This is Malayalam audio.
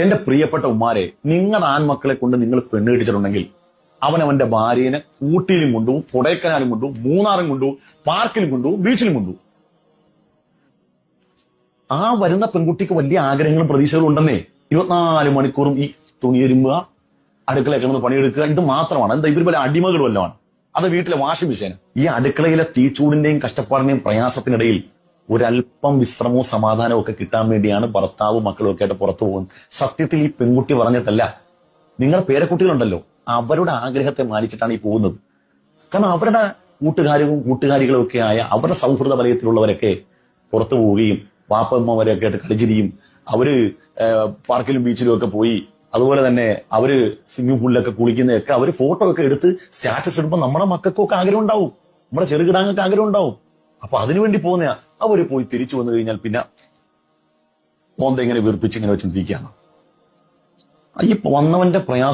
എന്റെ പ്രിയപ്പെട്ട ഉമ്മാരെ, നിങ്ങളുടെ ആൺമക്കളെ കൊണ്ട് നിങ്ങൾ പെണ്ണ് കെട്ടിച്ചിട്ടുണ്ടെങ്കിൽ അവനവന്റെ ഭാര്യനെ ഊട്ടിയിലും കൊണ്ടുപോകും, കൊടൈക്കനാലും കൊണ്ടുപോകും, മൂന്നാറും കൊണ്ടുപോകും, പാർക്കിലും കൊണ്ടുപോകും, ബീച്ചിലും കൊണ്ടുപോകും. ആ വരുന്ന പെൺകുട്ടിക്ക് വലിയ ആഗ്രഹങ്ങളും പ്രതീക്ഷകളും ഉണ്ടെന്നേ. 24 മണിക്കൂറും ഈ തുണിയെരുമ്പുക, അടുക്കളയിൽ കിടന്ന് പണിയെടുക്കുക, ഇത് മാത്രമാണ്. എന്താ ഇവർ പോലെ അടിമകൾ വല്ലതാണ്? അത് വീട്ടിലെ വാഷിംഗ് മെഷീൻ. ഈ അടുക്കളയിലെ തീച്ചൂടിന്റെയും കഷ്ടപ്പാടിന്റെയും പ്രയാസത്തിനിടയിൽ ഒരല്പം വിശ്രമവും സമാധാനവും ഒക്കെ കിട്ടാൻ വേണ്ടിയാണ് ഭർത്താവും മക്കളും ഒക്കെ ആയിട്ട് പുറത്തു പോകുന്നത്. സത്യത്തിൽ ഈ പെൺകുട്ടി പറഞ്ഞിട്ടല്ല, നിങ്ങളുടെ പേരക്കുട്ടികളുണ്ടല്ലോ, അവരുടെ ആഗ്രഹത്തെ മാനിച്ചിട്ടാണ് ഈ പോകുന്നത്. കാരണം അവരുടെ കൂട്ടുകാരികളും ഒക്കെ ആയ അവരുടെ സൗഹൃദ വലയത്തിലുള്ളവരൊക്കെ പുറത്തു പോവുകയും വാപ്പമ്മമാരെയൊക്കെ ആയിട്ട് കളിച്ചിരിയും, അവര് പാർക്കിലും ബീച്ചിലും ഒക്കെ പോയി, അതുപോലെ തന്നെ അവര് സ്വിമ്മിംഗ് പൂളിലൊക്കെ കുളിക്കുന്നതൊക്കെ അവര് ഫോട്ടോ ഒക്കെ എടുത്ത് സ്റ്റാറ്റസ് ഇടുമ്പോൾ നമ്മുടെ മക്കൾക്കൊക്കെ ആഗ്രഹം ഉണ്ടാവും, നമ്മുടെ ചെറുകിടാങ്ങൾക്ക് ആഗ്രഹം ഉണ്ടാവും. അപ്പൊ അതിനുവേണ്ടി പോകുന്ന അവര് പോയി തിരിച്ചു വന്നു കഴിഞ്ഞാൽ പിന്നെ മോന്ത ഇങ്ങനെ വീർപ്പിച്ച് ഇങ്ങനെ വെച്ചിരിക്കുകയാണ്. ഈ വന്നവന്റെ പ്രയാസം